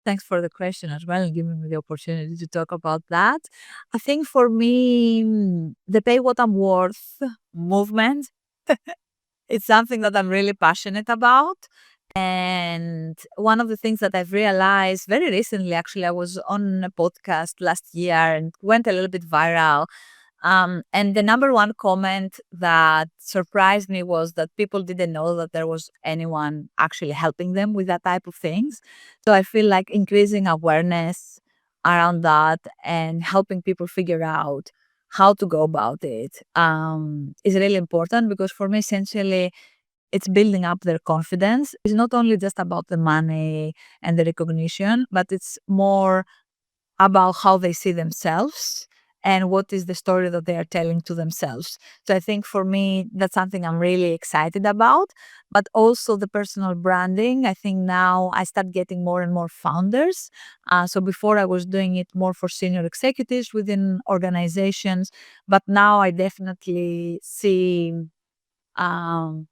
Thanks for the question as well and giving me the opportunity to talk about that. I think for me, the pay what I'm worth movement, it's something that I'm really passionate about. And one of the things that I've realized very recently, actually, I was on a podcast last year and went a little bit viral. And the number one comment that surprised me was that people didn't know that there was anyone actually helping them with that type of things. So I feel like increasing awareness around that and helping people figure out how to go about it is really important because for me, essentially, it's building up their confidence. It's not only just about the money and the recognition, but it's more about how they see themselves and what is the story that they are telling to themselves. So I think for me, that's something I'm really excited about, but also the personal branding. I think now I start getting more and more founders. So before I was doing it more for senior executives within organizations, but now I definitely see um,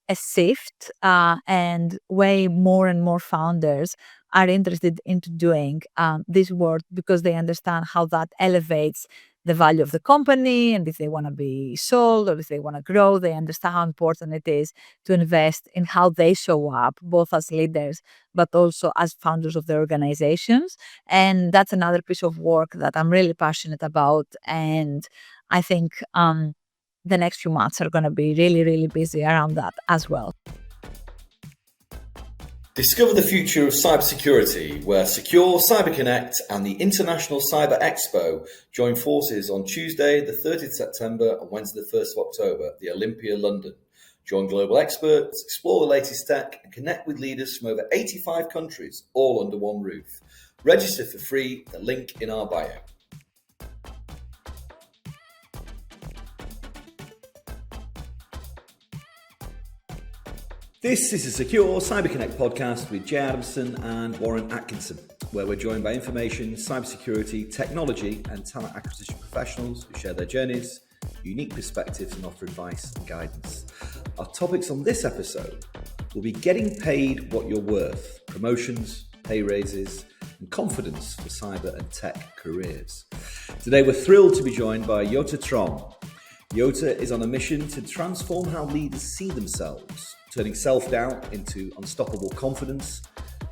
a shift and way more and more founders are interested into doing this work because they understand how that elevates the value of the company, and if they want to be sold or if they want to grow, they understand how important it is to invest in how they show up both as leaders but also as founders of their organizations. And that's another piece of work that I'm really passionate about, and I think the next few months are going to be really, really busy around that as well. Discover the future of cybersecurity, where Secure, CyberConnect and the International Cyber Expo join forces on Tuesday, the 30th September and Wednesday, the 1st of October at the Olympia, London. Join global experts, explore the latest tech, and connect with leaders from over 85 countries, all under one roof. Register for free, the link in our bio. This is the Secure CyberConnect podcast with Jay Adamson and Warren Atkinson, where we're joined by information, cybersecurity, technology and talent acquisition professionals who share their journeys, unique perspectives and offer advice and guidance. Our topics on this episode will be getting paid what you're worth, promotions, pay raises and confidence for cyber and tech careers. Today we're thrilled to be joined by Yota Trom. Yota is on a mission to transform how leaders see themselves, turning self-doubt into unstoppable confidence,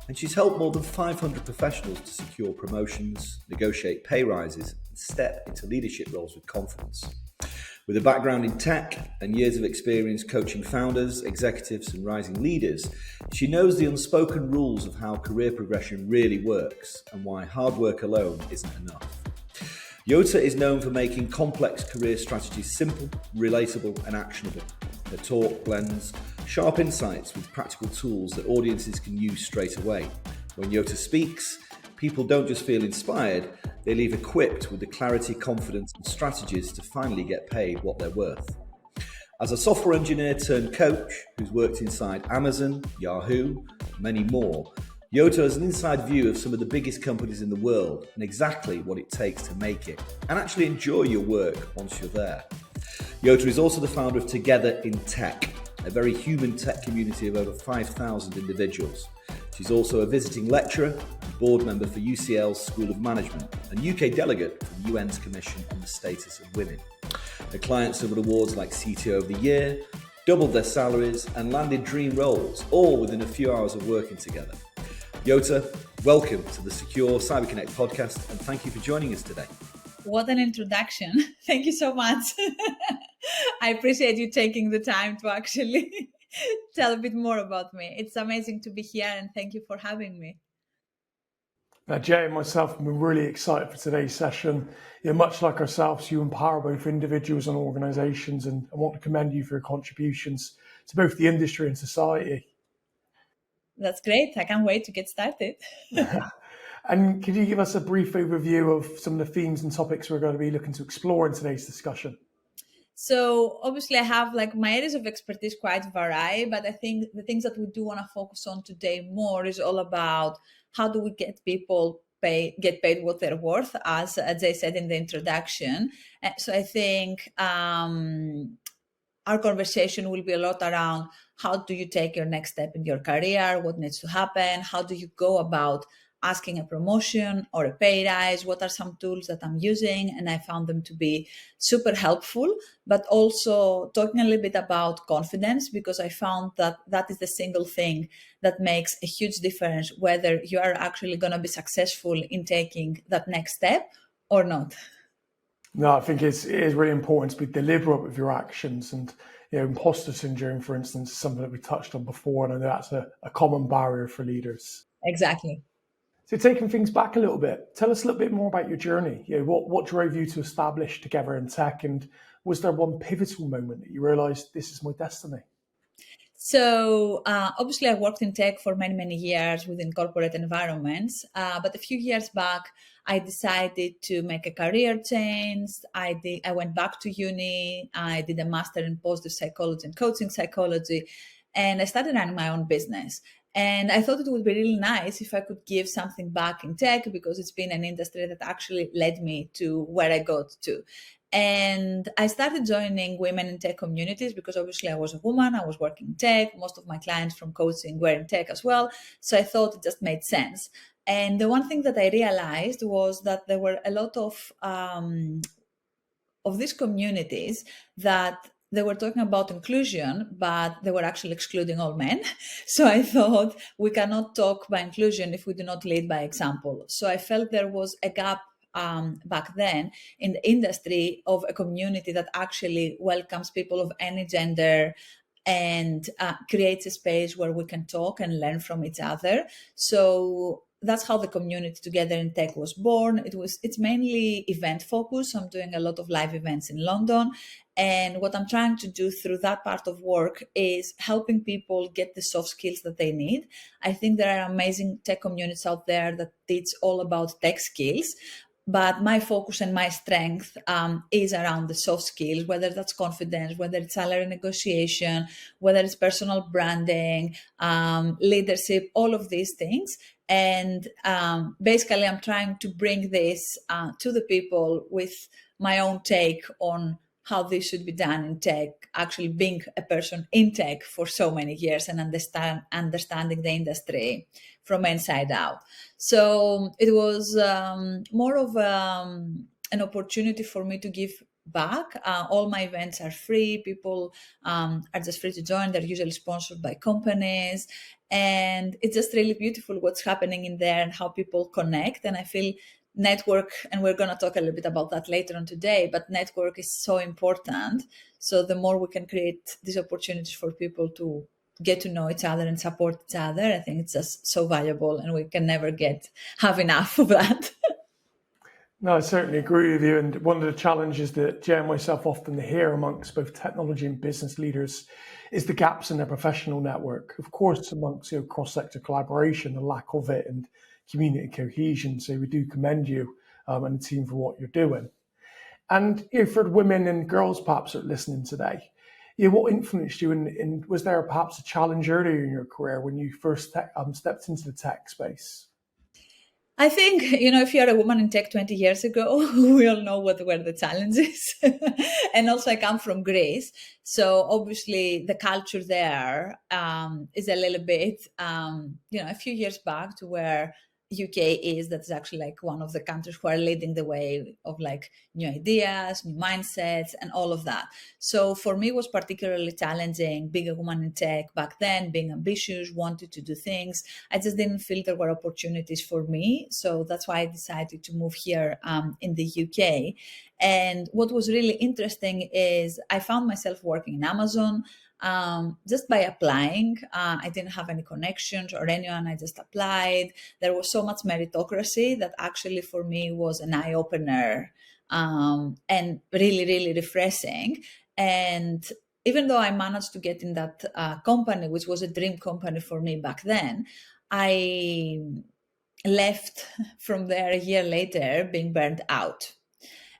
and she's helped more than 500 professionals to secure promotions, negotiate pay rises, and step into leadership roles with confidence. With a background in tech and years of experience coaching founders, executives, and rising leaders, she knows the unspoken rules of how career progression really works and why hard work alone isn't enough. Yota is known for making complex career strategies simple, relatable, and actionable. Her talk blends sharp insights with practical tools that audiences can use straight away. When Yota speaks, people don't just feel inspired, they leave equipped with the clarity, confidence, and strategies to finally get paid what they're worth. As a software engineer turned coach who's worked inside Amazon, Yahoo, and many more, Yota has an inside view of some of the biggest companies in the world and exactly what it takes to make it and actually enjoy your work once you're there. Yota is also the founder of Together in Tech, a very human tech community of over 5,000 individuals. She's also a visiting lecturer and board member for UCL's School of Management and UK delegate for the UN's Commission on the Status of Women. Her clients have won awards like CTO of the Year, doubled their salaries and landed dream roles, all within a few hours of working together. Yota, welcome to the Secure CyberConnect podcast and thank you for joining us today. What an introduction. Thank you so much. I appreciate you taking the time to actually tell a bit more about me. It's amazing to be here and thank you for having me. Jay and myself have been really excited for today's session. Much like ourselves, you empower both individuals and organisations, and I want to commend you for your contributions to both the industry and society. That's great. I can't wait to get started. And could you give us a brief overview of some of the themes and topics we're going to be looking to explore in today's discussion? So obviously I have my areas of expertise quite vary, but I think the things that we do want to focus on today more is all about how do we get people get paid what they're worth, as Jay said in the introduction. So I think our conversation will be a lot around how do you take your next step in your career, what needs to happen, how do you go about asking a promotion or a pay rise, what are some tools that I'm using, and I found them to be super helpful, but also talking a little bit about confidence, because I found that that is the single thing that makes a huge difference whether you are actually going to be successful in taking that next step or not. No, I think it is really important to be deliberate with your actions. And imposter syndrome, for instance, is something that we touched on before, and I know that's a common barrier for leaders. Exactly. So taking things back a little bit, tell us a little bit more about your journey. What drove you to establish Together in Tech, and was there one pivotal moment that you realized this is my destiny? So obviously, I worked in tech for many, many years within corporate environments. But a few years back, I decided to make a career change. I went back to uni. I did a master in positive psychology and coaching psychology, and I started running my own business. And I thought it would be really nice if I could give something back in tech, because it's been an industry that actually led me to where I got to. And I started joining women in tech communities because obviously I was a woman, I was working in tech. Most of my clients from coaching were in tech as well. So I thought it just made sense. And the one thing that I realized was that there were a lot of these communities that they were talking about inclusion, but they were actually excluding all men. So I thought we cannot talk by inclusion if we do not lead by example. So I felt there was a gap back then in the industry of a community that actually welcomes people of any gender and creates a space where we can talk and learn from each other. So that's how the community Together in Tech was born. It's mainly event focused. I'm doing a lot of live events in London. And what I'm trying to do through that part of work is helping people get the soft skills that they need. I think there are amazing tech communities out there that teach all about tech skills. But my focus and my strength is around the soft skills, whether that's confidence, whether it's salary negotiation, whether it's personal branding, leadership, all of these things. And basically, I'm trying to bring this to the people with my own take on how this should be done in tech, actually being a person in tech for so many years and understanding the industry from inside out. So it was more of an opportunity for me to give back. All my events are free. People are just free to join. They're usually sponsored by companies. And it's just really beautiful what's happening in there and how people connect. And I feel network, and we're going to talk a little bit about that later on today, but network is so important. So the more we can create these opportunities for people to get to know each other and support each other, I think it's just so valuable, and we can never have enough of that. No, I certainly agree with you. And one of the challenges that Jay and myself often hear amongst both technology and business leaders is the gaps in their professional network. Of course, amongst cross-sector collaboration, the lack of it, and community cohesion. So we do commend you and the team for what you're doing. And for the women and girls perhaps that are listening today, what influenced you? And was there perhaps a challenge earlier in your career when you first stepped into the tech space? I think, if you're a woman in tech 20 years ago, we all know what were the challenges. And also I come from Greece. So obviously the culture there is a little bit, a few years back to where UK is. That's actually like one of the countries who are leading the way of like new ideas, new mindsets, and all of that. So for me, it was particularly challenging being a woman in tech back then, being ambitious, wanted to do things. I just didn't feel there were opportunities for me. So that's why I decided to move here in the UK. And what was really interesting is I found myself working in Amazon. Just by applying. I didn't have any connections or anyone. I just applied. There was so much meritocracy that actually for me was an eye opener and really, really refreshing. And even though I managed to get in that company, which was a dream company for me back then, I left from there a year later being burned out.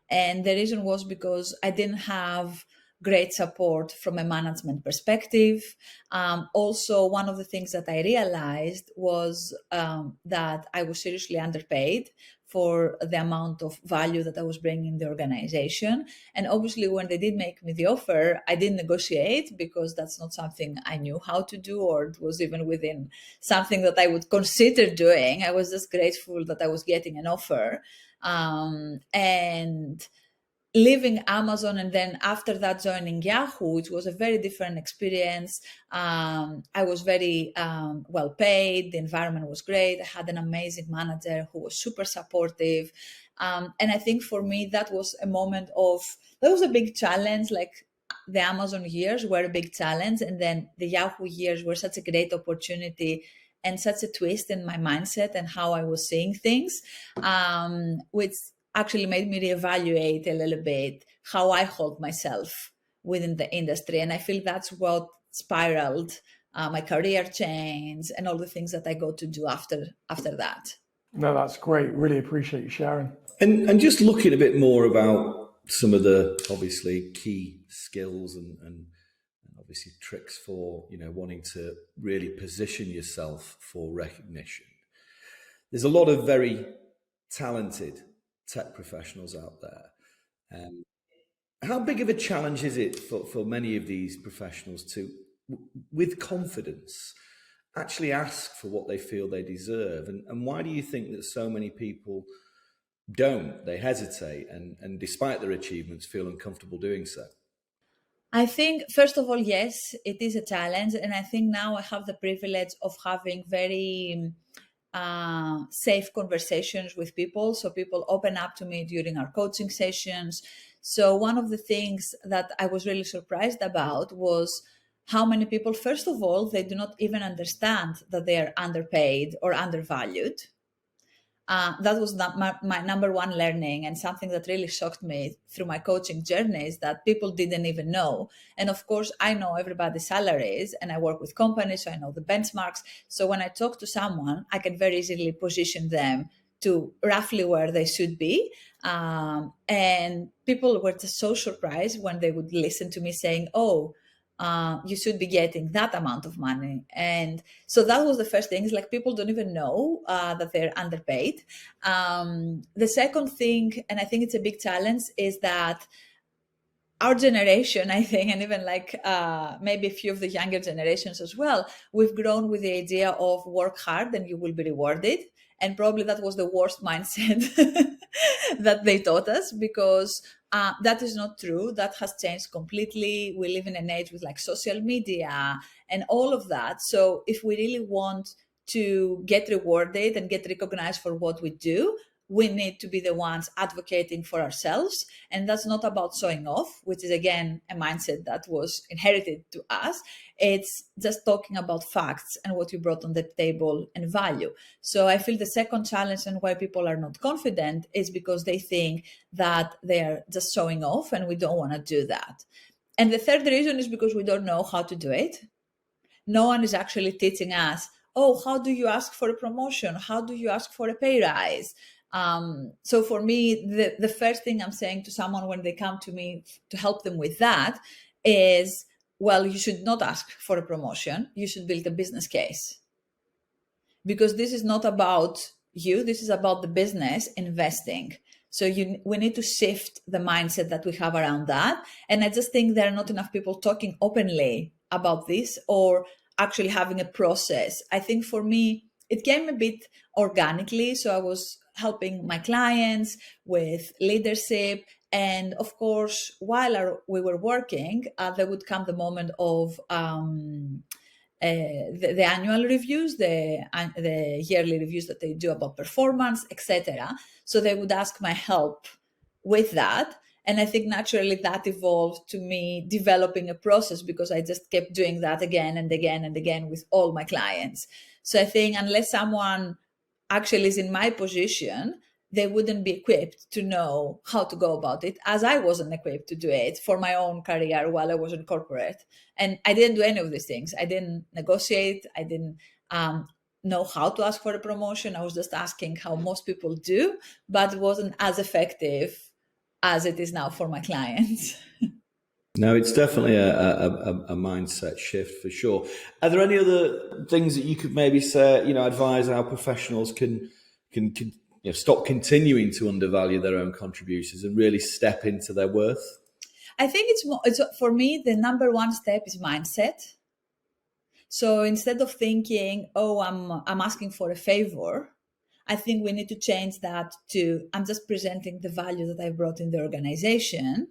And the reason was because I didn't have great support from a management perspective. Also, one of the things that I realized was that I was seriously underpaid for the amount of value that I was bringing the organization. And obviously, when they did make me the offer, I didn't negotiate because that's not something I knew how to do, or it was even within something that I would consider doing. I was just grateful that I was getting an offer. And leaving Amazon and then after that joining Yahoo, it was a very different experience. I was very well paid. The environment was great. I had an amazing manager who was super supportive. And I think for me, that was that was a big challenge. Like the Amazon years were a big challenge. And then the Yahoo years were such a great opportunity and such a twist in my mindset and how I was seeing things, which actually made me reevaluate a little bit how I hold myself within the industry. And I feel that's what spiraled my career change and all the things that I got to do after that. No, that's great. Really appreciate you sharing. And just looking a bit more about some of the obviously key skills and obviously tricks for wanting to really position yourself for recognition. There's a lot of very talented tech professionals out there. How big of a challenge is it for many of these professionals to, with confidence, actually ask for what they feel they deserve? And why do you think that so many people don't? They hesitate and despite their achievements feel uncomfortable doing so? I think, first of all, yes, it is a challenge. And I think now I have the privilege of having very safe conversations with people. So people open up to me during our coaching sessions. So one of the things that I was really surprised about was how many people, first of all, they do not even understand that they are underpaid or undervalued. That was my number one learning, and something that really shocked me through my coaching journey is that people didn't even know. And of course, I know everybody's salaries and I work with companies, so I know the benchmarks. So when I talk to someone, I can very easily position them to roughly where they should be. And people were just so surprised when they would listen to me saying, oh, you should be getting that amount of money. And so that was the first thing, is like people don't even know that they're underpaid. The second thing, and I think it's a big challenge, is that our generation, I think, and even like maybe a few of the younger generations as well, we've grown with the idea of work hard and you will be rewarded. And probably that was the worst mindset that they taught us, because that is not true. That has changed completely. We live in an age with like social media and all of that. So if we really want to get rewarded and get recognized for what we do, we need to be the ones advocating for ourselves. And that's not about showing off, which is, again, a mindset that was inherited to us. It's just talking about facts and what you brought on the table and value. So I feel the second challenge and why people are not confident is because they think that they're just showing off, and we don't want to do that. And the third reason is because we don't know how to do it. No one is actually teaching us, oh, how do you ask for a promotion? How do you ask for a pay rise? So for me, the first thing I'm saying to someone when they come to me to help them with that is, well, you should not ask for a promotion. You should build a business case. Because this is not about you. This is about the business investing. So we need to shift the mindset that we have around that. And I just think there are not enough people talking openly about this or actually having a process. I think for me, it came a bit organically. So I was helping my clients with leadership. And of course, while we were working, there would come the moment of the annual reviews, the yearly reviews that they do about performance, etc. So they would ask my help with that. And I think naturally that evolved to me developing a process, because I just kept doing that again and again and again with all my clients. So I think unless someone actually is in my position, they wouldn't be equipped to know how to go about it, as I wasn't equipped to do it for my own career while I was in corporate. And I didn't do any of these things. I didn't negotiate. I didn't know how to ask for a promotion. I was just asking how most people do, but it wasn't as effective as it is now for my clients. No, it's definitely a mindset shift for sure. Are there any other things that you could maybe say, advise how professionals can stop continuing to undervalue their own contributions and really step into their worth? I think it's for me, the number one step is mindset. So instead of thinking, oh, I'm asking for a favor, I think we need to change that to, I'm just presenting the value that I brought in the organization,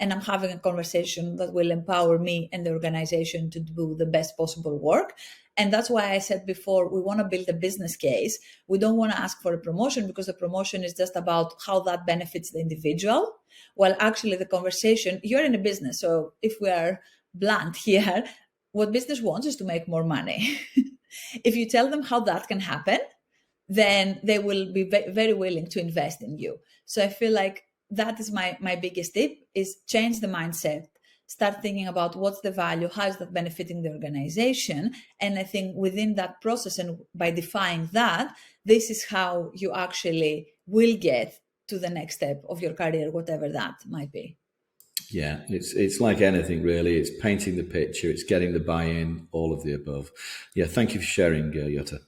and I'm having a conversation that will empower me and the organization to do the best possible work. And that's why I said before, we want to build a business case. We don't want to ask for a promotion, because the promotion is just about how that benefits the individual. Well, actually, the conversation, you're in a business. So if we are blunt here, what business wants is to make more money. If you tell them how that can happen, then they will be very willing to invest in you. So I feel like that is my biggest tip, is change the mindset. Start thinking about what's the value, how is that benefiting the organization. And I think within that process, and by defining that, this is how you actually will get to the next step of your career, whatever that might be. Yeah, it's like anything really. It's painting the picture, it's getting the buy-in, all of the above. Yeah, thank you for sharing, Yota.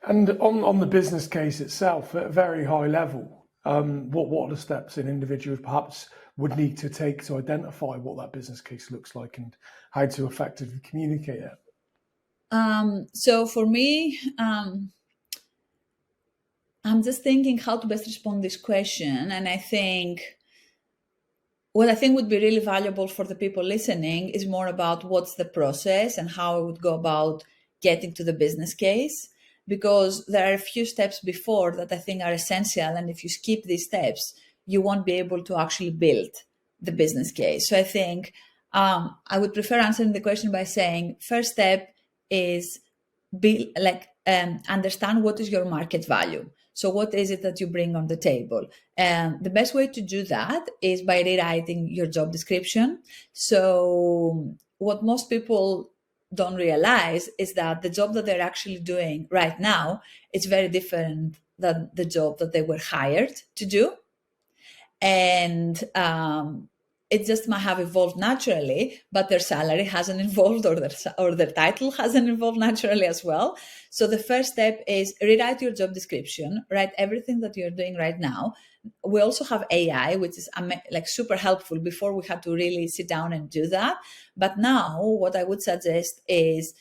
And on the business case itself, at a very high level, what are the steps an individual perhaps would need to take to identify what that business case looks like and how to effectively communicate it? So for me, I'm just thinking how to best respond this question. And I think what I think would be really valuable for the people listening is more about what's the process and how I would go about getting to the business case, because there are a few steps before that I think are essential. And if you skip these steps, you won't be able to actually build the business case. So I think I would prefer answering the question by saying, first step is understand what is your market value. So what is it that you bring on the table? And the best way to do that is by rewriting your job description. So what most people don't realize is that the job that they're actually doing right now is very different than the job that they were hired to do. And it just might have evolved naturally, but their salary hasn't evolved, or their title hasn't evolved naturally as well. So the first step is rewrite your job description, write everything that you're doing right now. We also have AI, which is like super helpful. Before we had to really sit down and do that. But now what I would suggest is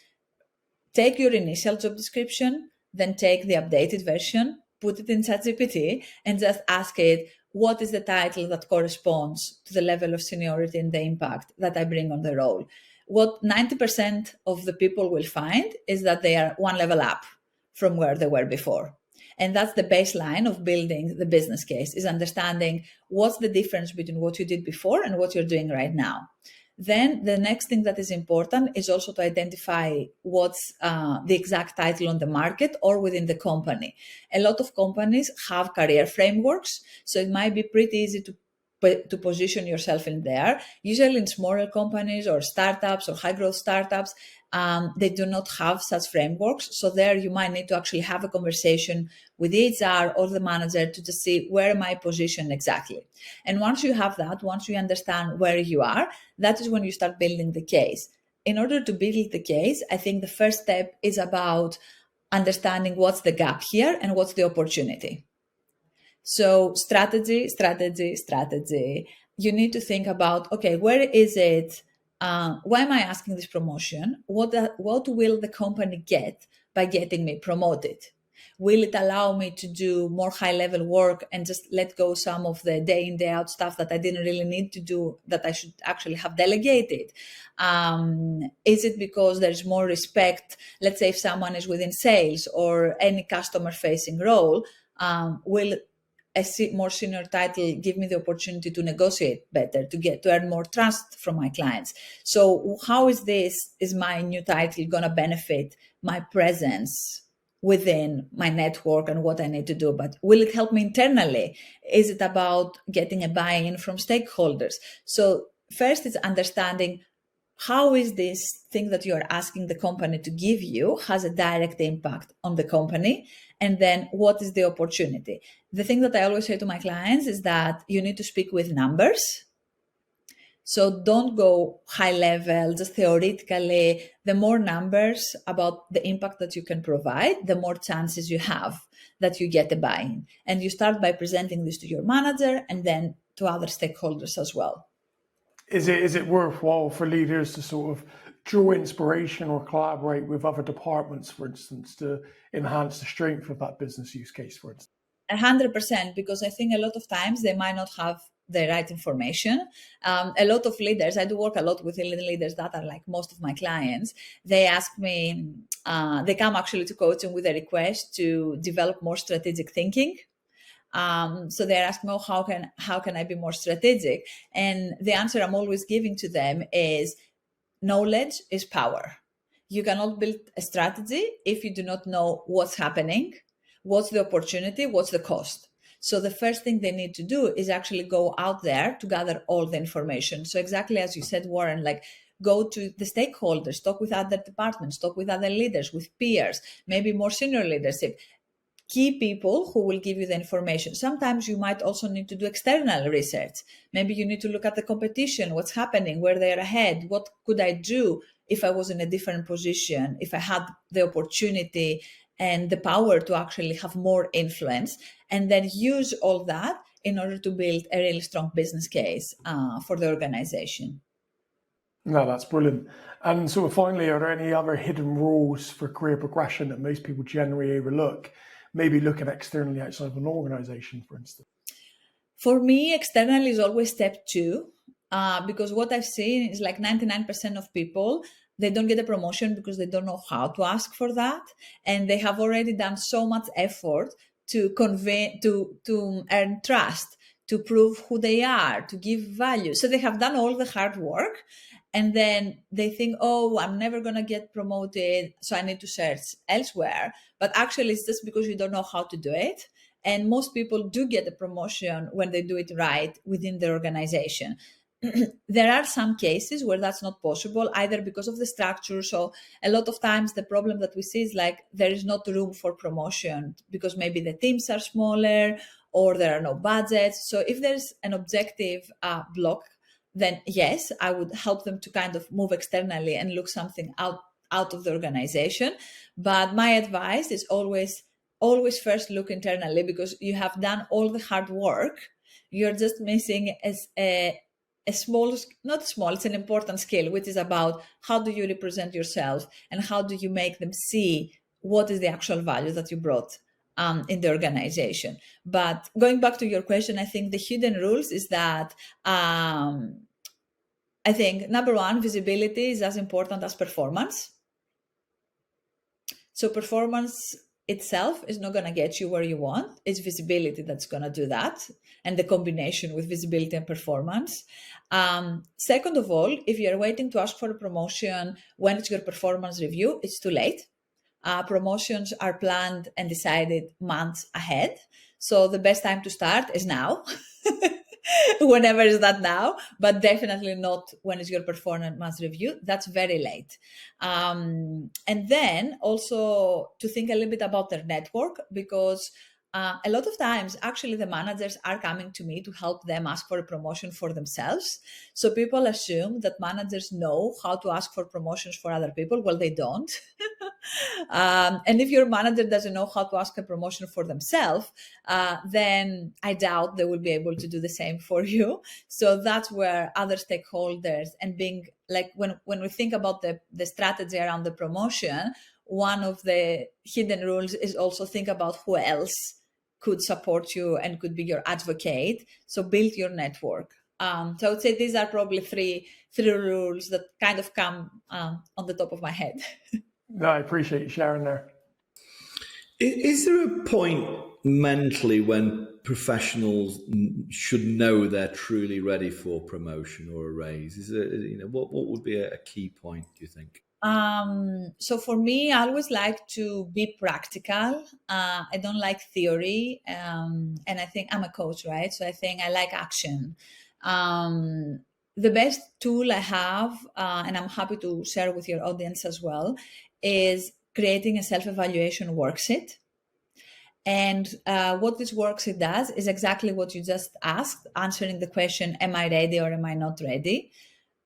take your initial job description, then take the updated version, put it in ChatGPT, and just ask it, what is the title that corresponds to the level of seniority and the impact that I bring on the role? What 90% of the people will find is that they are one level up from where they were before. And that's the baseline of building the business case, is understanding what's the difference between what you did before and what you're doing right now. Then the next thing that is important is also to identify what's the exact title on the market or within the company. A lot of companies have career frameworks, so it might be pretty easy to position yourself in there. Usually in smaller companies or startups or high growth startups, they do not have such frameworks. So there you might need to actually have a conversation with HR or the manager to just see, where am I positioned exactly? And once you have that, once you understand where you are, that is when you start building the case. In order to build the case, I think the first step is about understanding what's the gap here and what's the opportunity. So strategy. You need to think about, okay, where is it? Why am I asking this promotion? What will the company get by getting me promoted? Will it allow me to do more high-level work and just let go some of the day in, day out stuff that I didn't really need to do, that I should actually have delegated? Is it because there's more respect? Let's say if someone is within sales or any customer-facing role, will a more senior title give me the opportunity to negotiate better, to earn more trust from my clients? So how is my new title going to benefit my presence within my network and what I need to do? But will it help me internally? Is it about getting a buy-in from stakeholders? So first, it's understanding how is this thing that you are asking the company to give you has a direct impact on the company, and then what is the opportunity? The thing that I always say to my clients is that you need to speak with numbers. So don't go high level, just theoretically. The more numbers about the impact that you can provide, the more chances you have that you get a buy-in. And you start by presenting this to your manager and then to other stakeholders as well. Is it worthwhile for leaders to sort of draw inspiration or collaborate with other departments, for instance, to enhance the strength of that business use case, for instance? 100%, because I think a lot of times they might not have the right information. A lot of leaders, I do work a lot with leaders that are like most of my clients. They ask me, they come actually to coaching with a request to develop more strategic thinking. So they're asking, oh, how can I be more strategic? And the answer I'm always giving to them is knowledge is power. You cannot build a strategy if you do not know what's happening, what's the opportunity, what's the cost. So the first thing they need to do is actually go out there to gather all the information. So exactly as you said, Warren, like go to the stakeholders, talk with other departments, talk with other leaders, with peers, maybe more senior leadership. Key people who will give you the information. Sometimes you might also need to do external research. Maybe you need to look at the competition, what's happening, where they're ahead, what could I do if I was in a different position, if I had the opportunity and the power to actually have more influence, and then use all that in order to build a really strong business case for the organization. No, that's brilliant. And so finally, are there any other hidden rules for career progression that most people generally overlook? Maybe looking externally outside of an organization, for instance? For me, external is always step two, because what I've seen is like 99% of people, they don't get a promotion because they don't know how to ask for that. And they have already done so much effort to convey, to earn trust, to prove who they are, to give value. So they have done all the hard work. And then they think, oh, I'm never going to get promoted, so I need to search elsewhere. But actually, it's just because you don't know how to do it. And most people do get a promotion when they do it right within their organization. There are some cases where that's not possible, either because of the structure. So a lot of times the problem that we see is like there is not room for promotion because maybe the teams are smaller or there are no budgets. So if there's an objective block, then yes, I would help them to kind of move externally and look something out of the organization. But my advice is always first look internally, because you have done all the hard work. You're just missing a small, not small, it's an important skill, which is about how do you represent yourself and how do you make them see what is the actual value that you brought in the organization. But going back to your question, I think the hidden rules is that I think number one, visibility is as important as performance. So performance itself is not going to get you where you want. It's visibility that's going to do that, and the combination with visibility and performance. Second of all, if you're waiting to ask for a promotion when it's your performance review, it's too late. Promotions are planned and decided months ahead. So the best time to start is now. Whenever is that now, but definitely not when it's your performance review. That's very late. And then also to think a little bit about their network, because a lot of times actually the managers are coming to me to help them ask for a promotion for themselves. So people assume that managers know how to ask for promotions for other people. Well, they don't. And if your manager doesn't know how to ask a promotion for themselves, then I doubt they will be able to do the same for you. So that's where other stakeholders, and being like when we think about the strategy around the promotion, one of the hidden rules is also think about who else could support you and could be your advocate. So build your network. So I would say these are probably three rules that kind of come on the top of my head. No, I appreciate you sharing there. Is there a point mentally when professionals should know they're truly ready for promotion or a raise? Is it, what would be a key point, do you think? So for me, I always like to be practical. I don't like theory. And I think I'm a coach, right? So I think I like action. The best tool I have, and I'm happy to share with your audience as well, is creating a self-evaluation worksheet. And what this worksheet does is exactly what you just asked, answering the question, am I ready or am I not ready?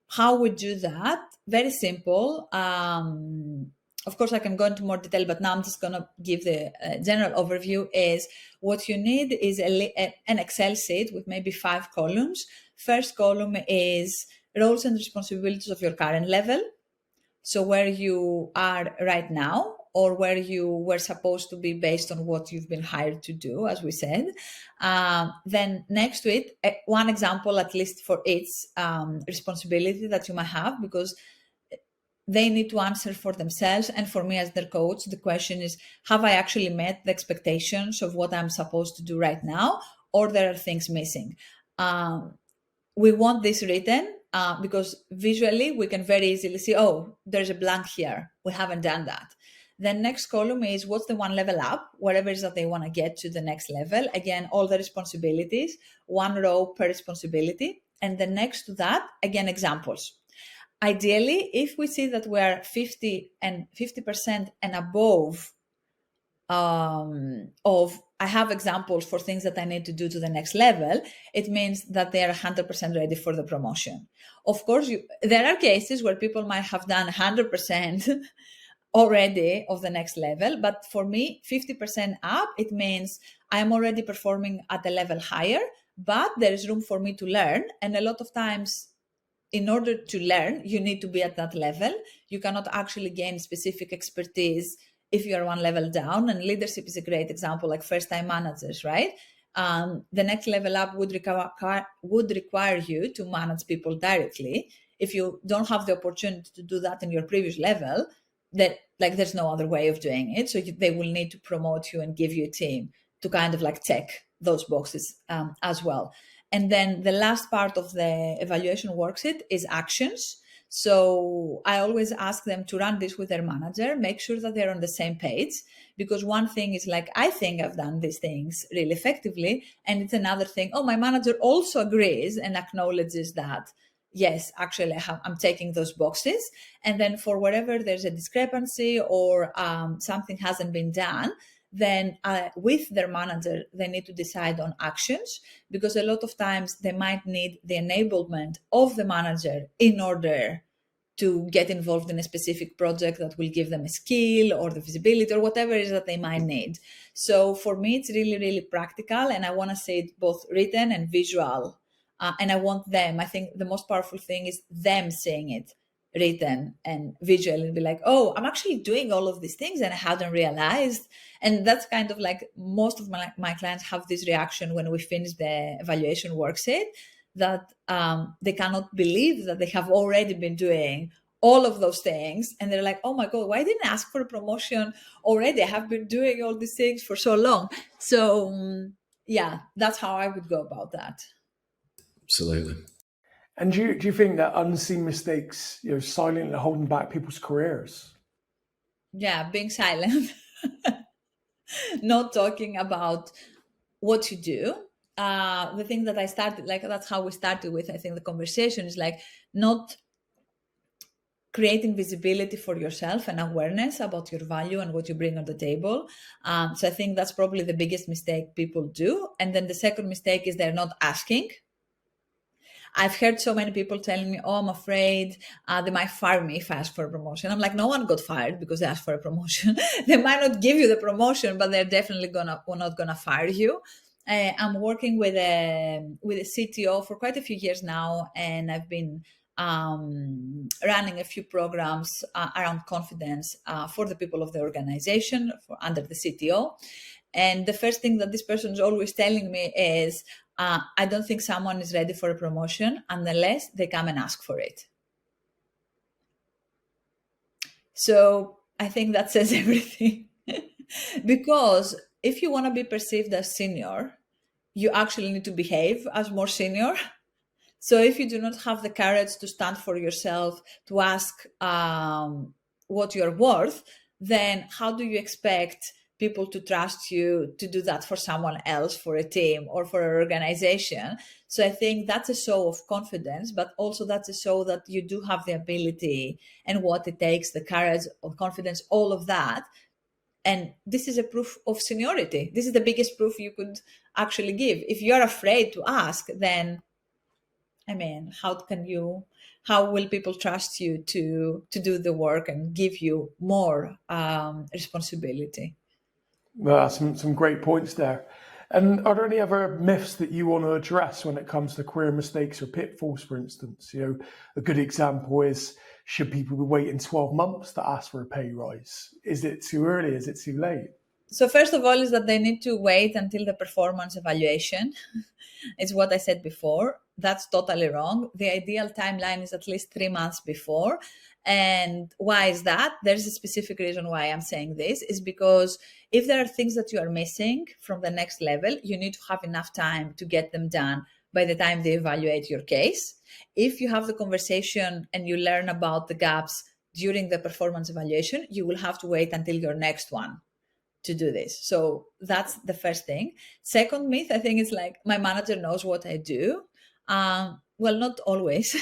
How we do that? Very simple. Of course, I can go into more detail, but now I'm just going to give the general overview. Is what you need is an Excel sheet with maybe 5 columns. First column is roles and responsibilities of your current level. So where you are right now, or where you were supposed to be based on what you've been hired to do, as we said. Then next to it, one example at least for each responsibility that you might have, because they need to answer for themselves. And for me as their coach, the question is, have I actually met the expectations of what I'm supposed to do right now, or there are things missing? We want this written because visually we can very easily see, oh, there's a blank here. We haven't done that. The next column is what's the one level up, whatever it is that they want to get to the next level. Again, all the responsibilities, one row per responsibility. And then next to that, again, examples. Ideally, if we see that we're 50% and above of I have examples for things that I need to do to the next level, it means that they are 100% ready for the promotion. Of course, there are cases where people might have done 100% already of the next level, but for me, 50% up, it means I'm already performing at a level higher, but there is room for me to learn. And a lot of times, in order to learn, you need to be at that level. You cannot actually gain specific expertise if you are one level down. And leadership is a great example, like first-time managers, right? The next level up would require you to manage people directly. If you don't have the opportunity to do that in your previous level, that like there's no other way of doing it. So they will need to promote you and give you a team to kind of like check those boxes as well. And then the last part of the evaluation worksheet is actions. So I always ask them to run this with their manager, make sure that they're on the same page, because one thing is like, I think I've done these things really effectively. And it's another thing, oh, my manager also agrees and acknowledges that, yes, actually I'm taking those boxes. And then for wherever there's a discrepancy or something hasn't been done, then with their manager, they need to decide on actions, because a lot of times they might need the enablement of the manager in order to get involved in a specific project that will give them a skill or the visibility or whatever it is that they might need. So for me, it's really, really practical, and I want to say it both written and visual. And I want them, I think the most powerful thing is them saying it written and visual and be like, oh, I'm actually doing all of these things and I hadn't realized. And that's kind of like most of my clients have this reaction when we finish the evaluation worksheet, that they cannot believe that they have already been doing all of those things. And they're like, oh my God, why didn't I ask for a promotion already? I have been doing all these things for so long. So yeah, that's how I would go about that. Absolutely. And do you think that unseen mistakes, silently holding back people's careers? Yeah, being silent, not talking about what you do. The thing that I started, like that's how we started with, I think the conversation is like not creating visibility for yourself and awareness about your value and what you bring on the table. So I think that's probably the biggest mistake people do. And then the second mistake is they're not asking. I've heard so many people telling me, oh, I'm afraid they might fire me if I ask for a promotion. I'm like, no one got fired because they asked for a promotion. They might not give you the promotion, but they're definitely not gonna fire you. I'm working with a CTO for quite a few years now, and I've been running a few programs around confidence for the people of the organization under the CTO. And the first thing that this person is always telling me is, I don't think someone is ready for a promotion unless they come and ask for it. So I think that says everything. Because if you want to be perceived as senior, you actually need to behave as more senior. So if you do not have the courage to stand for yourself, to ask what you're worth, then how do you expect people to trust you to do that for someone else, for a team or for an organization? So I think that's a show of confidence, but also that's a show that you do have the ability and what it takes, the courage or confidence, all of that. And this is a proof of seniority. This is the biggest proof you could actually give. If you're afraid to ask, then I mean, how will people trust you to do the work and give you more responsibility? Well, some great points there. And are there any other myths that you want to address when it comes to career mistakes or pitfalls, for instance? A good example is, should people be waiting 12 months to ask for a pay rise? Is it too early? Is it too late? So first of all is that they need to wait until the performance evaluation. It's what I said before. That's totally wrong. The ideal timeline is at least 3 months before. And why is that? There's a specific reason why I'm saying this, is because if there are things that you are missing from the next level, you need to have enough time to get them done by the time they evaluate your case. If you have the conversation and you learn about the gaps during the performance evaluation, you will have to wait until your next one to do this. So that's the first thing. Second myth, I think, is like, my manager knows what I do. Well, not always.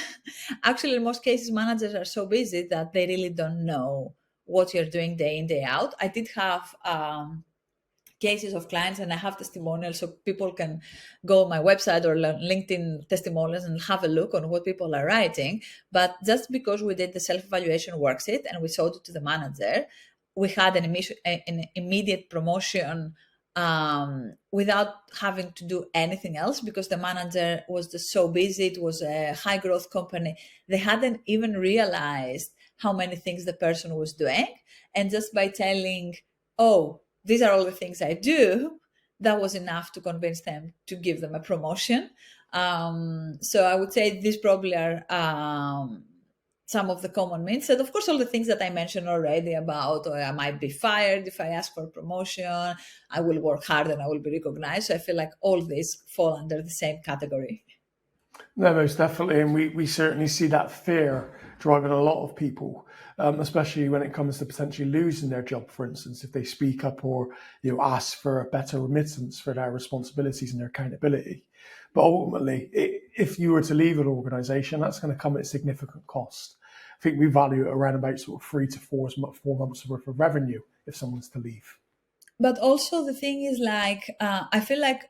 Actually, in most cases, managers are so busy that they really don't know what you're doing day in, day out. I did have cases of clients, and I have testimonials, so people can go on my website or LinkedIn testimonials and have a look on what people are writing. But just because we did the self-evaluation worksheet and we showed it to the manager, we had an immediate promotion without having to do anything else, because the manager was just so busy. It was a high growth company. They hadn't even realized how many things the person was doing. And just by telling, oh, these are all the things I do, that was enough to convince them to give them a promotion. So I would say these probably are some of the common myths. And of course, all the things that I mentioned already about, I might be fired if I ask for a promotion, I will work hard and I will be recognized. So I feel like all these fall under the same category. No, most definitely. And we certainly see that fear driving a lot of people, especially when it comes to potentially losing their job, for instance, if they speak up or ask for a better remittance for their responsibilities and their accountability. But ultimately, if you were to leave an organization, that's going to come at a significant cost. I think we value it around about sort of 3 to 4 months worth of revenue if someone's to leave. But also the thing is, like, I feel like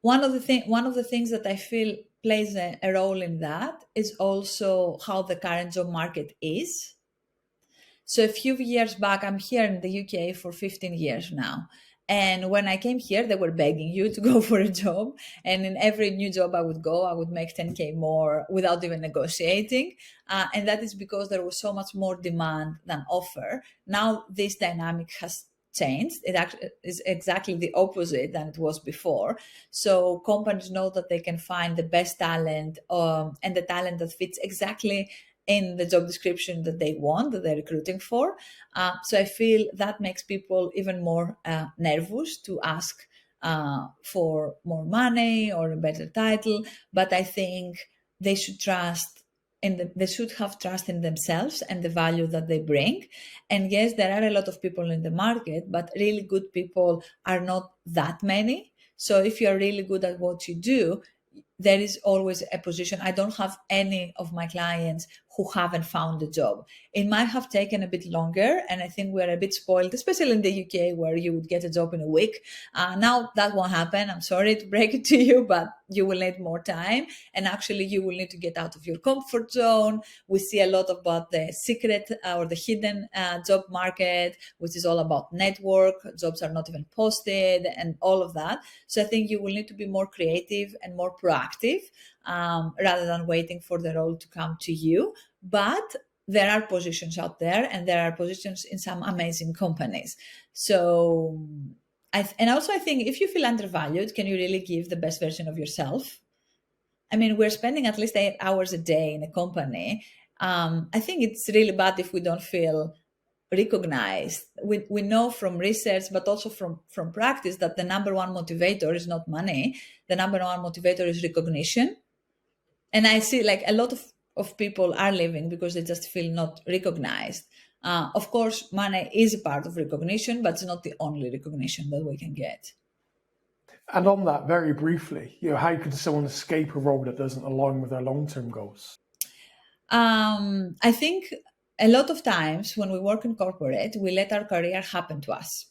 one of the things that I feel plays a role in that is also how the current job market is. So a few years back, I'm here in the UK for 15 years now. And when I came here, they were begging you to go for a job. And in every new job I would go, I would make 10K more without even negotiating. And that is because there was so much more demand than offer. Now this dynamic has changed. It actually is exactly the opposite than it was before. So companies know that they can find the best talent and the talent that fits exactly in the job description that they want, that they're recruiting for. So I feel that makes people even more nervous to ask for more money or a better title. But I think they should they should have trust in themselves and the value that they bring. And yes, there are a lot of people in the market, but really good people are not that many. So if you're really good at what you do, there is always a position. I don't have any of my clients who haven't found a job. It might have taken a bit longer, and I think we're a bit spoiled, especially in the UK, where you would get a job in a week. Now that won't happen. I'm sorry to break it to you, but you will need more time, and actually you will need to get out of your comfort zone. We see a lot about the secret or the hidden job market, which is all about network. Jobs are not even posted and all of that. So I think you will need to be more creative and more proactive rather than waiting for the role to come to you. But there are positions out there, and there are positions in some amazing companies. So, and also I think if you feel undervalued, can you really give the best version of yourself? I mean, we're spending at least 8 hours a day in a company. I think it's really bad if we don't feel recognized. We know from research, but also from practice, that the number one motivator is not money. The number one motivator is recognition. And I see like a lot of people are leaving because they just feel not recognized. Of course, money is a part of recognition, but it's not the only recognition that we can get. And on that, very briefly, how can someone escape a role that doesn't align with their long-term goals? I think a lot of times when we work in corporate, we let our career happen to us,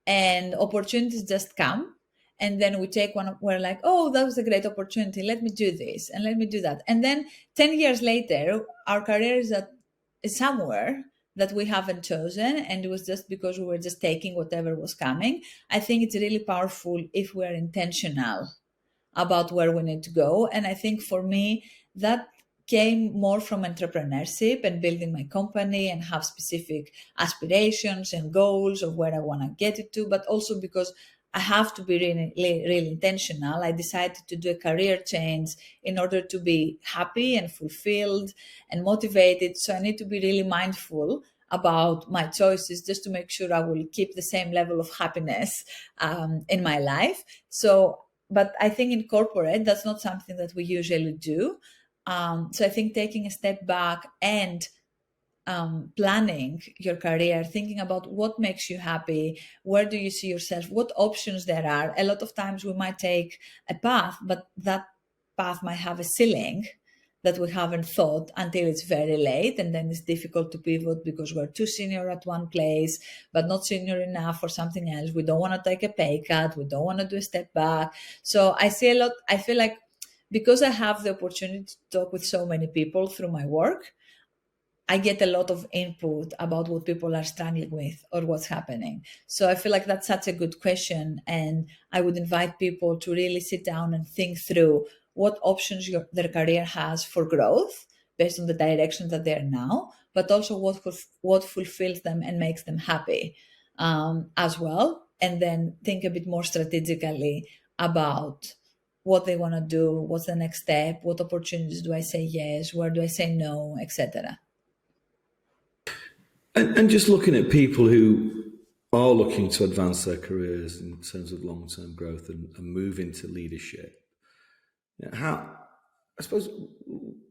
and opportunities just come. And then we take one, we're like, oh, that was a great opportunity. Let me do this and let me do that. And then 10 years later, our career is somewhere that we haven't chosen. And it was just because we were just taking whatever was coming. I think it's really powerful if we're intentional about where we need to go. And I think for me, that came more from entrepreneurship and building my company and have specific aspirations and goals of where I want to get it to, but also because I have to be really intentional. I decided to do a career change in order to be happy and fulfilled and motivated. So I need to be really mindful about my choices just to make sure I will keep the same level of happiness in my life. So, but I think in corporate, that's not something that we usually do. So I think taking a step back and planning your career, thinking about what makes you happy, where do you see yourself, what options there are. A lot of times we might take a path, but that path might have a ceiling that we haven't thought until it's very late, and then it's difficult to pivot because we're too senior at one place but not senior enough for something else. We don't want to take a pay cut, we don't want to do a step back. So I see a lot. I feel like because I have the opportunity to talk with so many people through my work, I get a lot of input about what people are struggling with or what's happening. So I feel like that's such a good question. And I would invite people to really sit down and think through what options their career has for growth based on the direction that they're now, but also what fulfills them and makes them happy as well. And then think a bit more strategically about what they want to do, what's the next step, what opportunities do I say yes, where do I say no, etc. And just looking at people who are looking to advance their careers in terms of long-term growth and move into leadership, how, I suppose,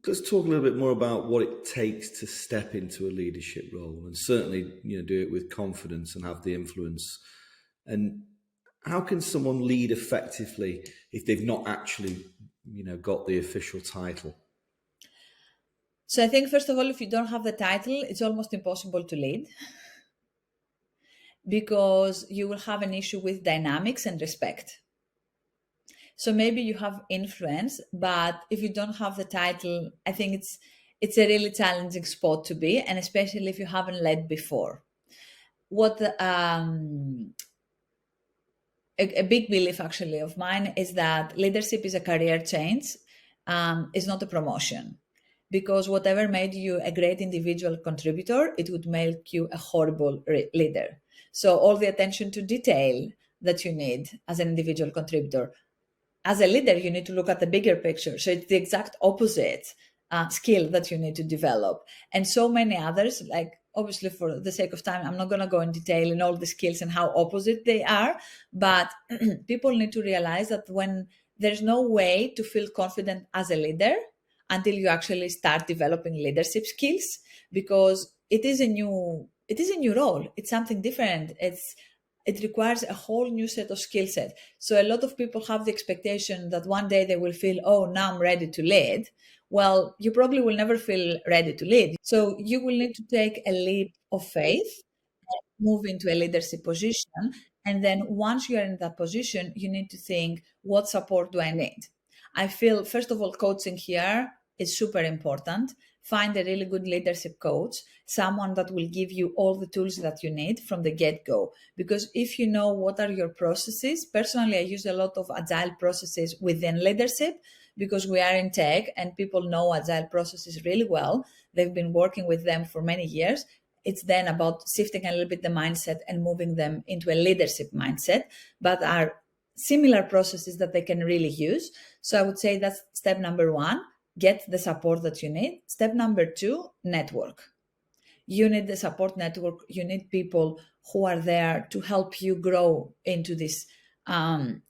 let's talk a little bit more about what it takes to step into a leadership role, and certainly, do it with confidence and have the influence. And how can someone lead effectively if they've not actually, got the official title? So I think, first of all, if you don't have the title, it's almost impossible to lead because you will have an issue with dynamics and respect. So maybe you have influence, but if you don't have the title, I think it's a really challenging spot to be, and especially if you haven't led before. What a big belief actually of mine is that leadership is a career change, is not a promotion. Because whatever made you a great individual contributor, it would make you a horrible leader. So all the attention to detail that you need as an individual contributor. As a leader, you need to look at the bigger picture. So it's the exact opposite skill that you need to develop. And so many others, like obviously for the sake of time, I'm not going to go in detail in all the skills and how opposite they are. But people need to realize that when there's no way to feel confident as a leader, until you actually start developing leadership skills, because it is a new role. It's something different. It requires a whole new set of skill set. So a lot of people have the expectation that one day they will feel, oh, now I'm ready to lead. Well, you probably will never feel ready to lead. So you will need to take a leap of faith, move into a leadership position. And then once you are in that position, you need to think, what support do I need? I feel, first of all, coaching here is super important. Find a really good leadership coach, someone that will give you all the tools that you need from the get-go. Because if you know what are your processes, personally, I use a lot of agile processes within leadership because we are in tech and people know agile processes really well. They've been working with them for many years. It's then about shifting a little bit the mindset and moving them into a leadership mindset, but are similar processes that they can really use. So I would say that's step number one, get the support that you need. Step number two, network. You need the support network. You need people who are there to help you grow into this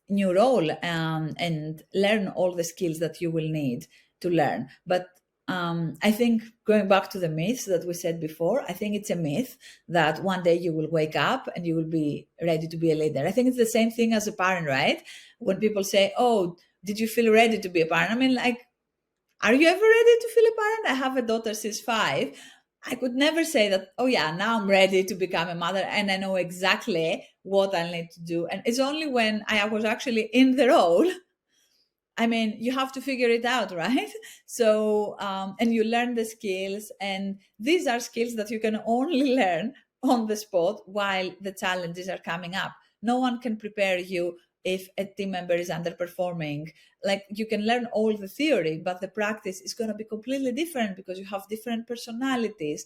new role and learn all the skills that you will need to learn. But I think going back to the myths that we said before, I think it's a myth that one day you will wake up and you will be ready to be a leader. I think it's the same thing as a parent, right? When people say, oh, did you feel ready to be a parent? I mean, like, are you ever ready to feel a parent? I have a daughter, she's 5. I could never say that, oh yeah, now I'm ready to become a mother and I know exactly what I need to do. And it's only when I was actually in the role, I mean, you have to figure it out, right? So, and you learn the skills, and these are skills that you can only learn on the spot while the challenges are coming up. No one can prepare you if a team member is underperforming. Like, you can learn all the theory, but the practice is going to be completely different because you have different personalities,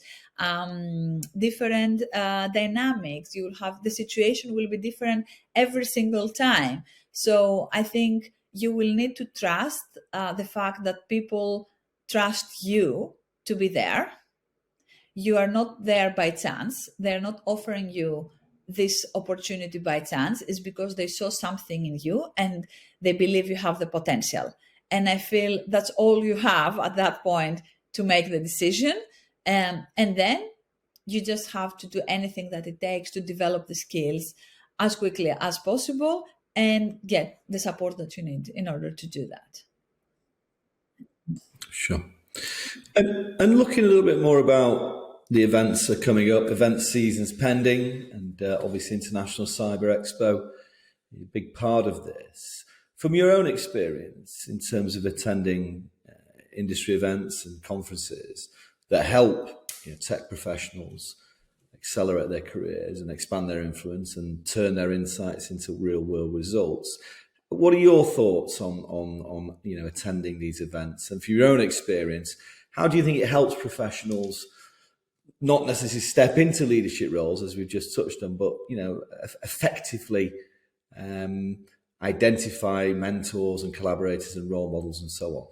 different dynamics. You will have, the situation will be different every single time. So I think you will need to trust the fact that people trust you to be there. You are not there by chance. They're not offering you this opportunity by chance. It's because they saw something in you and they believe you have the potential. And I feel that's all you have at that point to make the decision. And then you just have to do anything that it takes to develop the skills as quickly as possible and get the support that you need in order to do that. Sure. And looking a little bit more about the events that are coming up, event season's pending, and obviously International Cyber Expo, a big part of this. From your own experience in terms of attending industry events and conferences that help tech professionals accelerate their careers and expand their influence and turn their insights into real world results, what are your thoughts on attending these events? And from your own experience, how do you think it helps professionals not necessarily step into leadership roles, as we've just touched on, but effectively identify mentors and collaborators and role models and so on?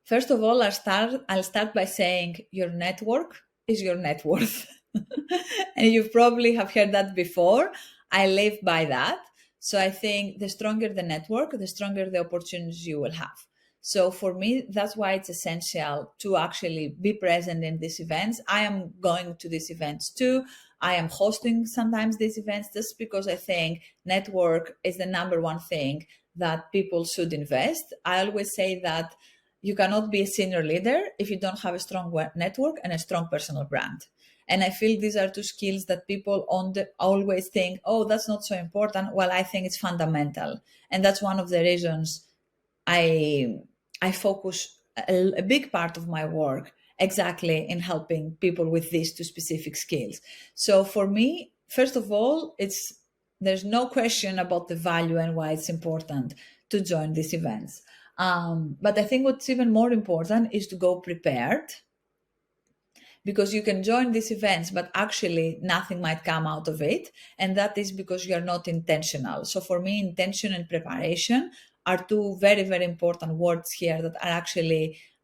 First of all, I'll start by saying your network is your net worth. And you probably have heard that before. I live by that. So I think the stronger the network, the stronger the opportunities you will have. So for me, that's why it's essential to actually be present in these events. I am going to these events too. I am hosting sometimes these events just because I think network is the number one thing that people should invest. I always say that you cannot be a senior leader if you don't have a strong network and a strong personal brand. And I feel these are two skills that people always think, oh, that's not so important. Well, I think it's fundamental. And that's one of the reasons I focus a big part of my work exactly in helping people with these two specific skills. So for me, first of all, there's no question about the value and why it's important to join these events. But I think what's even more important is to go prepared, because you can join these events, but actually nothing might come out of it. And that is because you're not intentional. So for me, intention and preparation are two very, very important words here that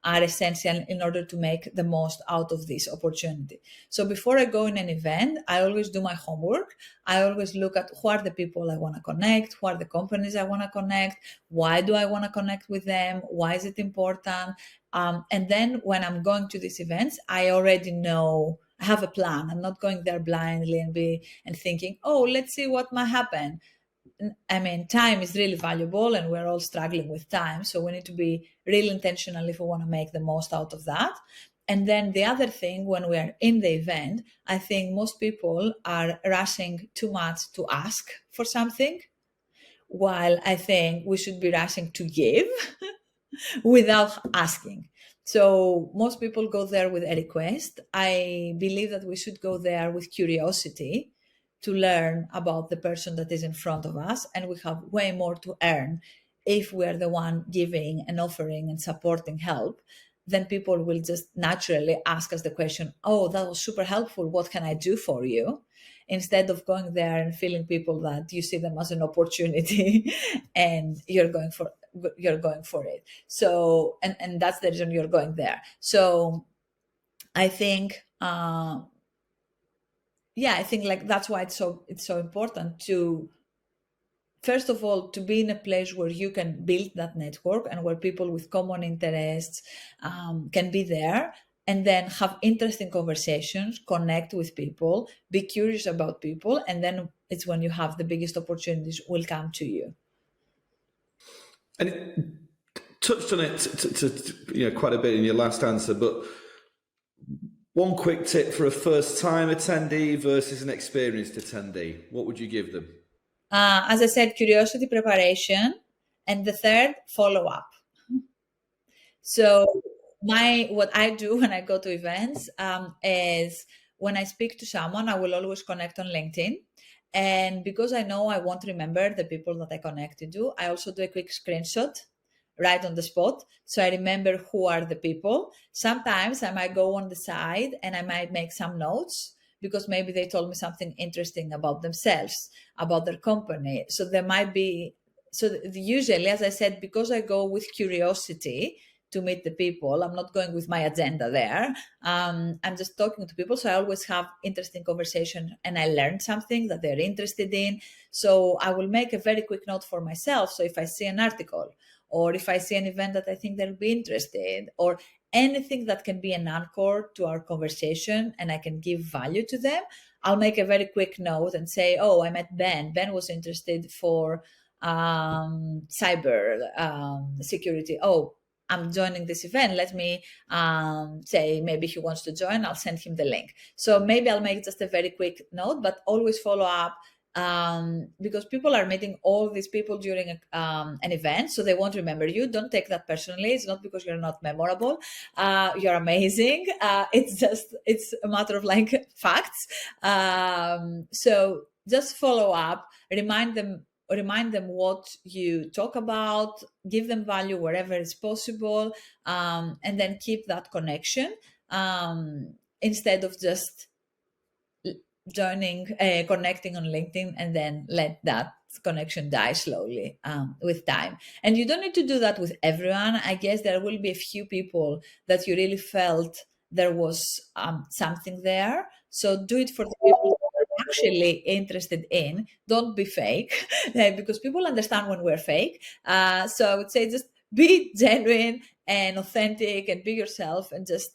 are essential in order to make the most out of this opportunity. So before I go in an event, I always do my homework. I always look at who are the people I want to connect, who are the companies I want to connect, why do I want to connect with them, why is it important? And then when I'm going to these events, I already know, I have a plan. I'm not going there blindly and thinking, oh, let's see what might happen. I mean, time is really valuable and we're all struggling with time. So we need to be really intentional if we want to make the most out of that. And then the other thing, when we are in the event, I think most people are rushing too much to ask for something, while I think we should be rushing to give without asking. So most people go there with a request. I believe that we should go there with curiosity to learn about the person that is in front of us, and we have way more to earn if we're the one giving and offering and supporting help. Then people will just naturally ask us the question, oh, that was super helpful, what can I do for you? Instead of going there and feeling people that you see them as an opportunity and you're going for it. So and that's the reason you're going there. So I think I think like that's why it's so important to, first of all, to be in a place where you can build that network and where people with common interests can be there, and then have interesting conversations, connect with people, be curious about people, and then it's when you have the biggest opportunities will come to you. And it touched on it to quite a bit in your last answer, but One quick tip for a first-time attendee versus an experienced attendee. What would you give them? As I said, curiosity, preparation, and the third, follow up. So what I do when I go to events is when I speak to someone, I will always connect on LinkedIn. And because I know I won't remember the people that I connected to, I also do a quick screenshot right on the spot. So I remember who are the people. Sometimes I might go on the side and I might make some notes because maybe they told me something interesting about themselves, about their company. So there might be, usually, as I said, because I go with curiosity to meet the people, I'm not going with my agenda there. I'm just talking to people. So I always have interesting conversation and I learned something that they're interested in. So I will make a very quick note for myself. So if I see an article or if I see an event that I think they'll be interested or anything that can be an anchor to our conversation and I can give value to them, I'll make a very quick note and say, oh, I met Ben. Ben was interested for cyber security. Oh, I'm joining this event. Let me say maybe he wants to join. I'll send him the link. So maybe I'll make just a very quick note, but always follow up because people are meeting all these people during an event, so they won't remember you. Don't take that personally. It's not because you're not memorable. You're amazing. It's a matter of like facts. So just follow up, remind them what you talk about, give them value wherever it's possible, and then keep that connection instead of just connecting on LinkedIn and then let that connection die slowly with time. And you don't need to do that with everyone. I guess there will be a few people that you really felt there was something there. So do it for the people that are actually interested in. Don't be fake because people understand when we're fake. So I would say just be genuine and authentic and be yourself and just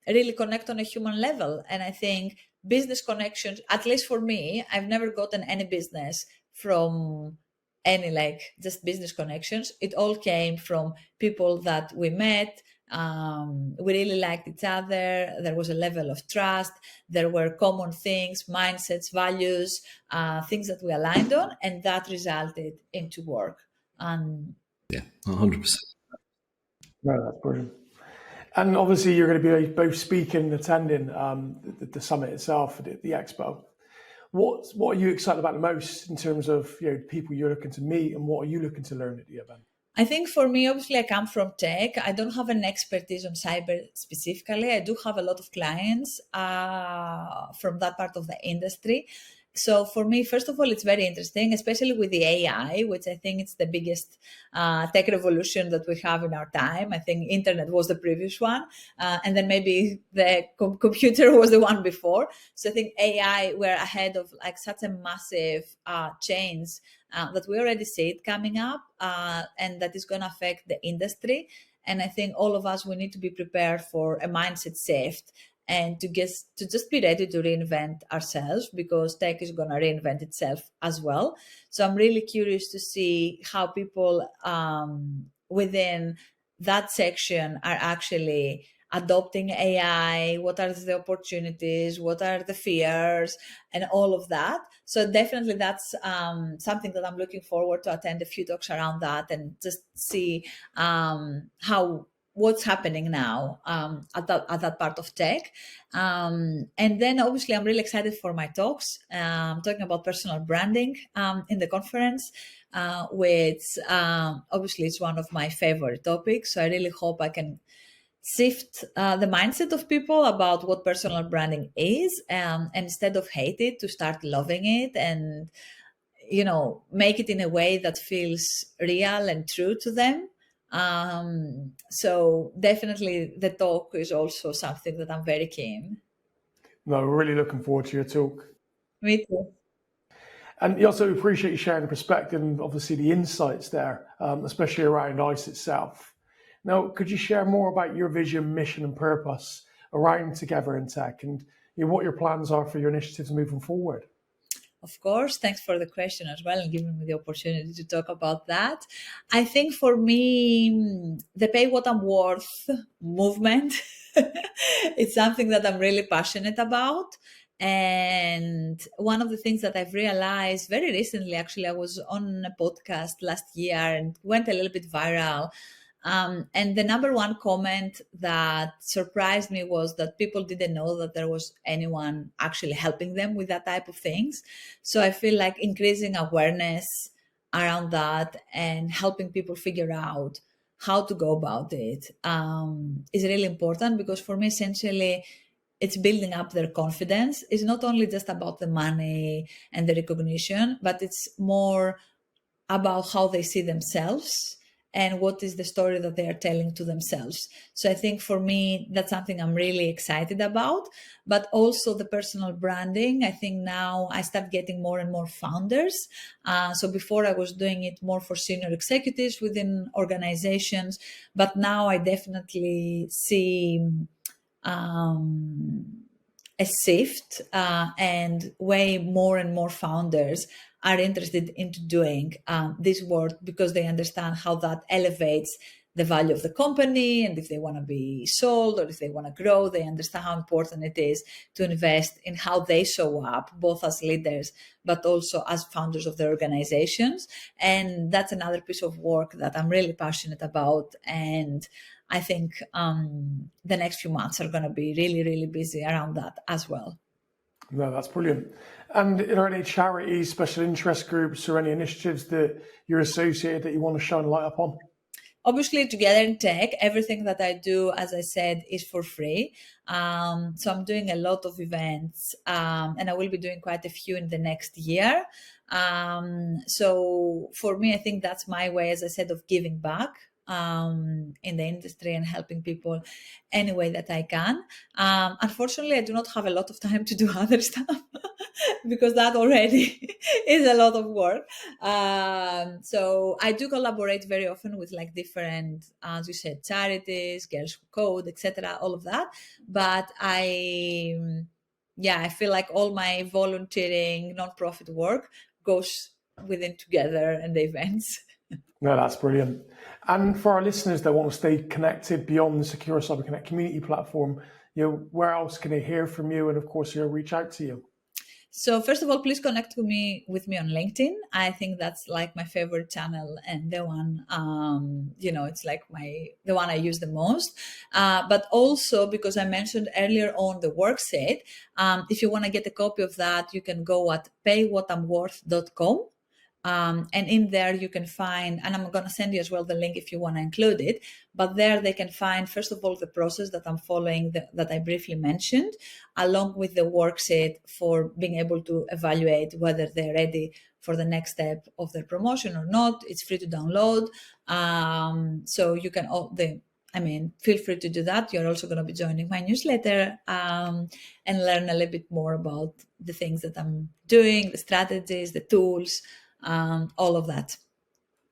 really connect on a human level. And I think business connections, at least for me, I've never gotten any business from any like just business connections. It all came from people that we met. We really liked each other. There was a level of trust. There were common things, mindsets, values, things that we aligned on, and that resulted into work. Yeah, 100%. No, that's brilliant. And obviously, you're going to be both speaking and attending the summit itself, the expo. What are you excited about the most in terms of people you're looking to meet, and what are you looking to learn at the event? I think for me, obviously, I come from tech. I don't have an expertise on cyber specifically. I do have a lot of clients from that part of the industry. So for me, first of all, it's very interesting, especially with the AI, which I think it's the biggest tech revolution that we have in our time. I think internet was the previous one, and then maybe the computer was the one before. So I think AI, we're ahead of like such a massive change that we already see it coming up, and that is going to affect the industry. And I think all of us, we need to be prepared for a mindset shift and to just be ready to reinvent ourselves because tech is going to reinvent itself as well. So I'm really curious to see how people within that section are actually adopting AI, what are the opportunities, what are the fears, and all of that. So definitely that's something that I'm looking forward to attend a few talks around that and just see what's happening now at that part of tech. And then obviously I'm really excited for my talks. Talking about personal branding in the conference, which obviously is one of my favorite topics. So I really hope I can shift the mindset of people about what personal branding is, and instead of hate it, to start loving it and make it in a way that feels real and true to them. So definitely the talk is also something that I'm very keen. No, we're really looking forward to your talk. Me too. And we also appreciate you sharing the perspective and obviously the insights there, especially around ICE itself. Now, could you share more about your vision, mission, and purpose around Together in Tech, and what your plans are for your initiatives moving forward? Of course, thanks for the question as well and giving me the opportunity to talk about that. I think for me, the pay what I'm worth movement, it's something that I'm really passionate about. And one of the things that I've realized very recently, actually, I was on a podcast last year and went a little bit viral. And the number one comment that surprised me was that people didn't know that there was anyone actually helping them with that type of things. So I feel like increasing awareness around that and helping people figure out how to go about it is really important, because for me, essentially, it's building up their confidence. It's not only just about the money and the recognition, but it's more about how they see themselves and what is the story that they are telling to themselves. So I think for me, that's something I'm really excited about, but also the personal branding. I think now I start getting more and more founders. So before I was doing it more for senior executives within organizations, but now I definitely see a shift, and way more and more founders are interested into doing this work, because they understand how that elevates the value of the company, and if they want to be sold or if they want to grow, they understand how important it is to invest in how they show up, both as leaders but also as founders of their organizations. And that's another piece of work that I'm really passionate about, and I think the next few months are going to be really, really busy around that as well. No, that's brilliant. And are there any charities, special interest groups, or any initiatives that you're associated that you want to shine a light upon? Obviously, Together in Tech, everything that I do, as I said, is for free. So I'm doing a lot of events, and I will be doing quite a few in the next year. So for me, I think that's my way, as I said, of giving back in the industry and helping people any way that I can. Unfortunately, I do not have a lot of time to do other stuff because that already is a lot of work. So I do collaborate very often with like different, as you said, charities, Girls Who Code, etc., all of that. But I feel like all my volunteering, non-profit work goes within Together and the events. No, that's brilliant. And for our listeners that want to stay connected beyond the Secure Cyber Connect community platform, where else can they hear from you and, of course, reach out to you? So first of all, please connect with me on LinkedIn. I think that's like my favorite channel and the one, it's like the one I use the most. But also, because I mentioned earlier on the Worksheet, if you want to get a copy of that, you can go at paywhatimworth.com. And in there you can find, and I'm going to send you as well the link if you want to include it, but there they can find, first of all, the process that I'm following that I briefly mentioned, along with the worksheet for being able to evaluate whether they're ready for the next step of their promotion or not. It's free to download. So you can, feel free to do that. You're also going to be joining my newsletter and learn a little bit more about the things that I'm doing, the strategies, the tools, all of that.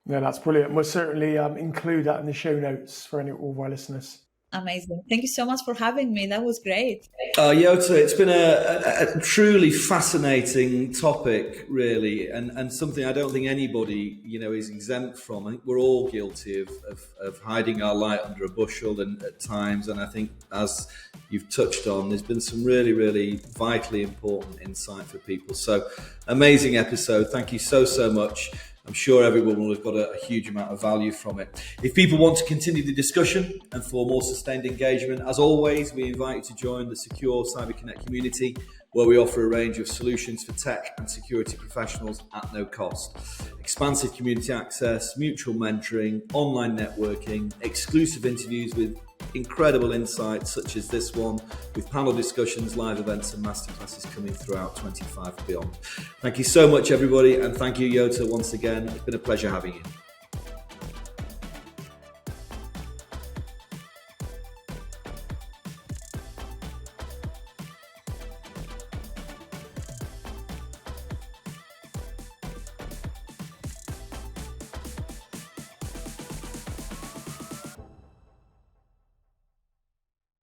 Yeah, that's brilliant. We'll certainly include that in the show notes for all of our listeners. Amazing. Thank you so much for having me. That was great. Yota, it's been a truly fascinating topic, really, and something I don't think anybody, is exempt from. I think we're all guilty of hiding our light under a bushel and at times, and I think, as you've touched on, there's been some really, really vitally important insight for people. So, amazing episode. Thank you so much. I'm sure everyone will have got a huge amount of value from it. If people want to continue the discussion and for more sustained engagement, as always, we invite you to join the Secure Cyber Connect community, where we offer a range of solutions for tech and security professionals at no cost. Expansive community access, mutual mentoring, online networking, exclusive interviews with incredible insights such as this one, with panel discussions, live events and masterclasses coming throughout 25 and beyond. Thank you so much, everybody, and thank you, Yota, once again. It's been a pleasure having you.